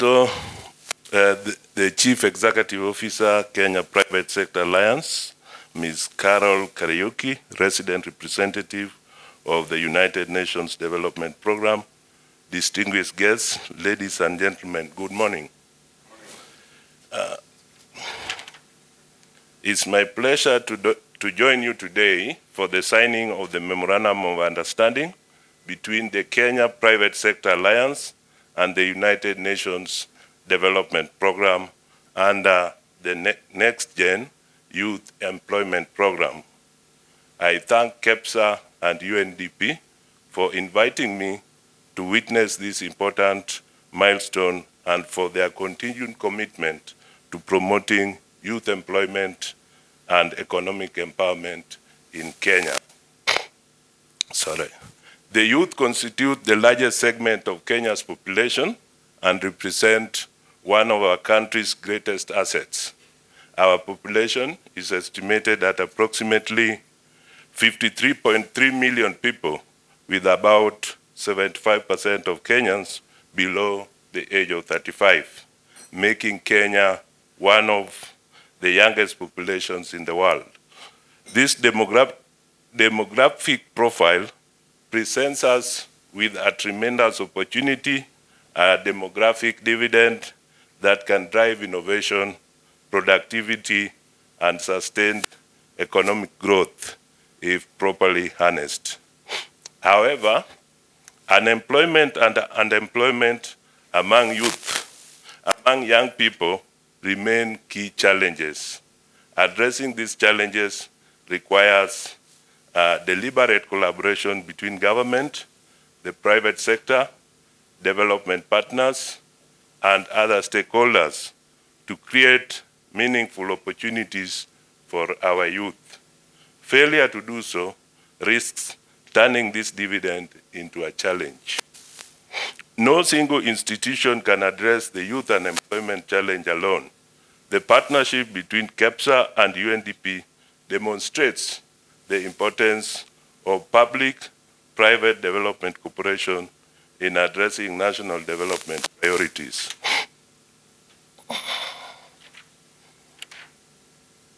also the Chief Executive Officer, Kenya Private Sector Alliance, Ms. Carol Kariuki, Resident Representative of the United Nations Development Program, distinguished guests, ladies and gentlemen, good morning. It's my pleasure to join you today for the signing of the Memorandum of Understanding between the Kenya Private Sector Alliance and the United Nations Development Program under the Next Gen Youth Employment Program. I thank KEPSA and UNDP for inviting me to witness this important milestone and for their continued commitment to promoting youth employment and economic empowerment in Kenya. The youth constitute the largest segment of Kenya's population and represent one of our country's greatest assets. Our population is estimated at approximately 53.3 million people, with about 75% of Kenyans below the age of 35, making Kenya one of the youngest populations in the world. This demographic profile presents us with a tremendous opportunity, a demographic dividend that can drive innovation, productivity, and sustained economic growth if properly harnessed. However, unemployment and underemployment among young people remain key challenges. Addressing these challenges requires deliberate collaboration between government, the private sector, development partners, and other stakeholders to create meaningful opportunities for our youth. Failure to do so risks turning this dividend into a challenge. No single institution can address the youth unemployment challenge alone. The partnership between KEPSA and UNDP demonstrates the importance of public-private development cooperation in addressing national development priorities.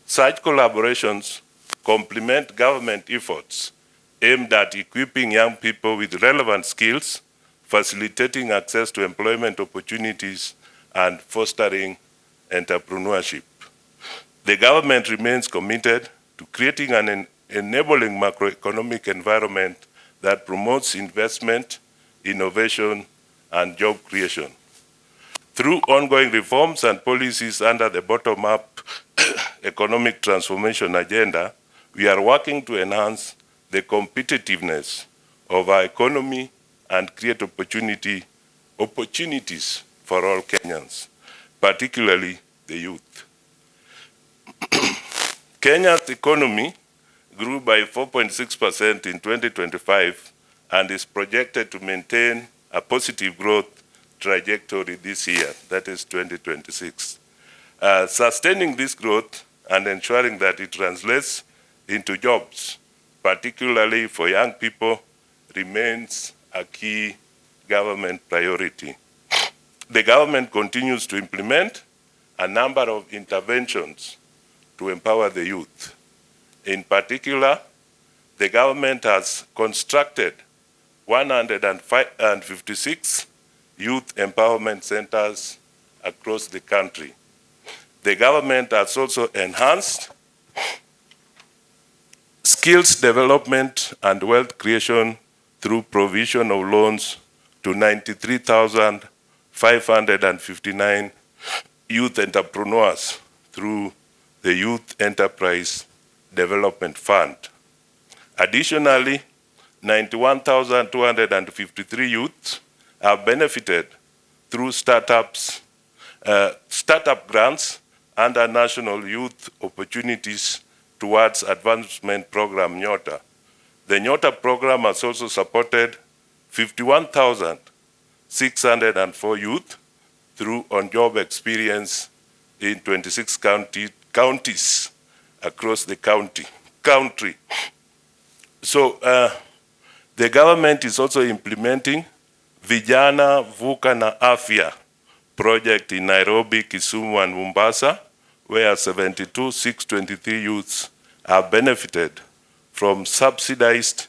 Such collaborations complement government efforts aimed at equipping young people with relevant skills, facilitating access to employment opportunities, and fostering entrepreneurship. The government remains committed to creating an enabling macroeconomic environment that promotes investment, innovation, and job creation. Through ongoing reforms and policies under the bottom-up economic transformation agenda, we are working to enhance the competitiveness of our economy and create opportunities for all Kenyans, particularly the youth. Kenya's economy grew by 4.6% in 2025 and is projected to maintain a positive growth trajectory this year, that is 2026. Sustaining this growth and ensuring that it translates into jobs, particularly for young people, remains a key government priority. The government continues to implement a number of interventions to empower the youth. In particular, the government has constructed 156 youth empowerment centers across the country. The government has also enhanced skills development and wealth creation through provision of loans to 93,559 youth entrepreneurs through the Youth Enterprise Development Fund. Additionally, 91,253 youths have benefited through startup grants under National Youth Opportunities Towards Advancement Program, NYOTA. The NYOTA program has also supported 51,604 youth through on-job experience in 26 counties across the country. So the government is also implementing Vijana Vuka na Afya project in Nairobi, Kisumu, and Mombasa, where 72,623 youths have benefited from subsidized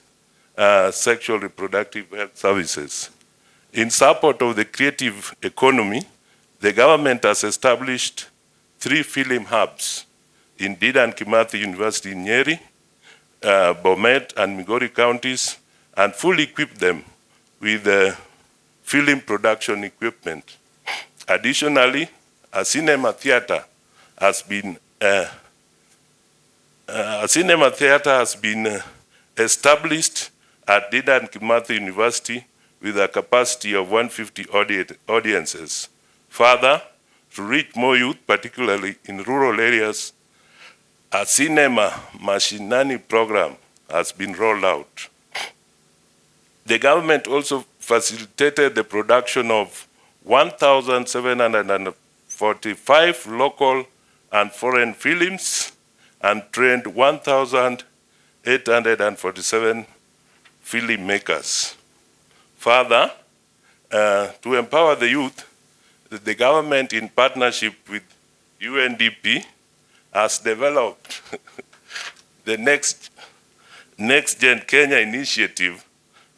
sexual reproductive health services. In support of the creative economy, the government has established 3 film hubs in Dedan Kimathi University in Nyeri, Bomet and Migori counties, and fully equipped them with film production equipment. Additionally, a cinema theater has been established at Dedan Kimathi University with a capacity of 150 audiences. Further, to reach more youth, particularly in rural areas, a cinema mashinani program has been rolled out. The government also facilitated the production of 1,745 local and foreign films and trained 1,847 filmmakers. Further, to empower the youth, the government, in partnership with UNDP, has developed the Next Gen Kenya initiative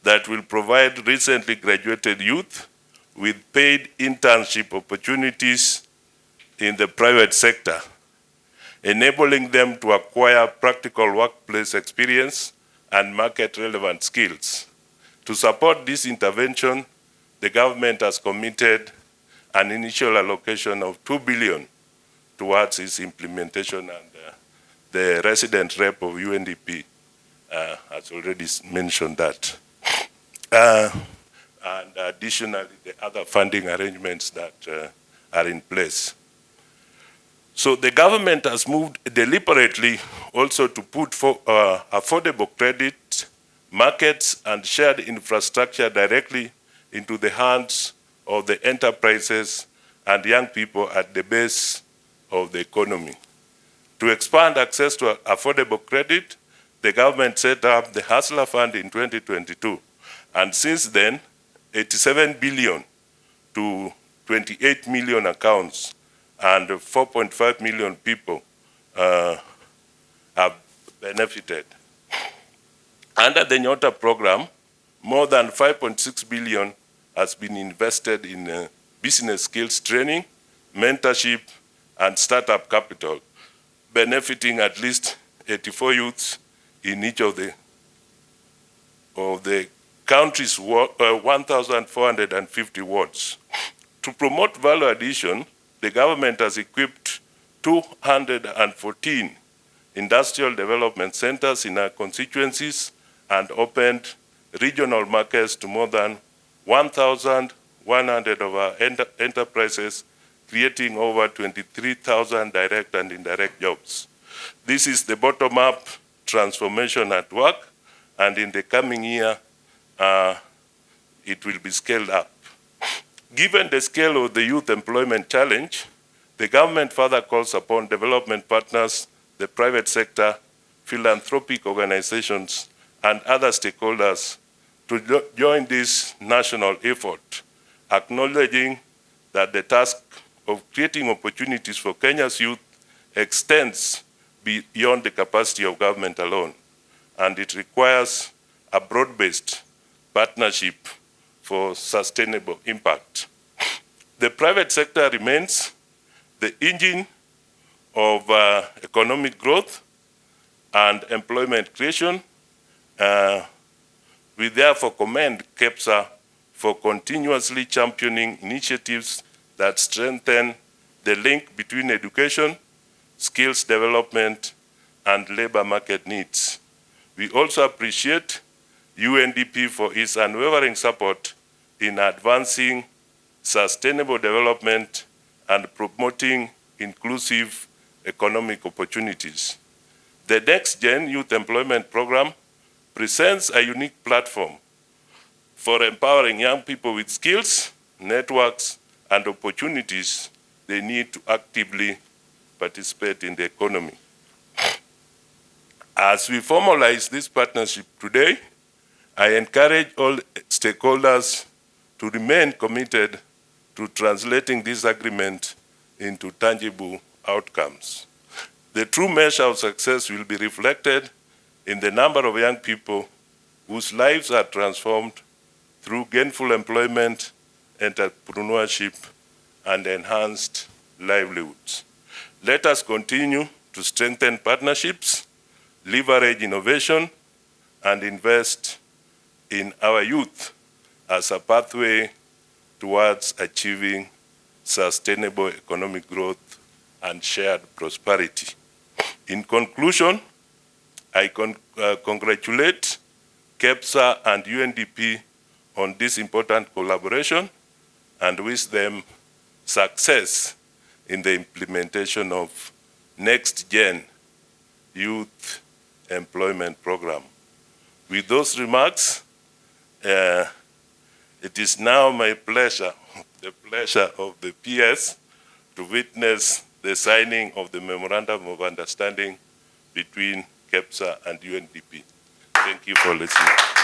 that will provide recently graduated youth with paid internship opportunities in the private sector, enabling them to acquire practical workplace experience and market-relevant skills. To support this intervention, the government has committed an initial allocation of 2 billion towards its implementation, and the resident rep of UNDP has already mentioned that. And additionally, the other funding arrangements that are in place. So the government has moved deliberately also to put affordable credit, markets, and shared infrastructure directly into the hands of the enterprises and young people at the base of the economy. To expand access to affordable credit, the government set up the Hustler Fund in 2022. And since then, 87 billion to 28 million accounts and 4.5 million people have benefited. Under the Nyota program, more than 5.6 billion has been invested in business skills training, mentorship, and startup capital, benefiting at least 84 youths in each of the country's 1,450 wards. To promote value addition, the government has equipped 214 industrial development centers in our constituencies and opened regional markets to more than 1,100 of our enterprises, creating over 23,000 direct and indirect jobs. This is the bottom-up transformation at work, and in the coming year, it will be scaled up. Given the scale of the youth employment challenge, the government further calls upon development partners, the private sector, philanthropic organizations, and other stakeholders to join this national effort, acknowledging that the task of creating opportunities for Kenya's youth extends beyond the capacity of government alone, and it requires a broad-based partnership for sustainable impact. The private sector remains the engine of economic growth and employment creation. We therefore commend KEPSA for continuously championing initiatives that strengthen the link between education, skills development, and labor market needs. We also appreciate UNDP for its unwavering support in advancing sustainable development and promoting inclusive economic opportunities. The Next Gen Youth Employment Program presents a unique platform for empowering young people with skills, networks, and opportunities they need to actively participate in the economy. As we formalize this partnership today, I encourage all stakeholders to remain committed to translating this agreement into tangible outcomes. The true measure of success will be reflected in the number of young people whose lives are transformed through gainful employment, entrepreneurship, and enhanced livelihoods. Let us continue to strengthen partnerships, leverage innovation, and invest in our youth as a pathway towards achieving sustainable economic growth and shared prosperity. In conclusion, I congratulate KEPSA and UNDP on this important collaboration and wish them success in the implementation of Next Gen Youth Employment Program. With those remarks, it is now my pleasure, the pleasure of the PS, to witness the signing of the Memorandum of Understanding between KEPSA and UNDP. Thank you for listening.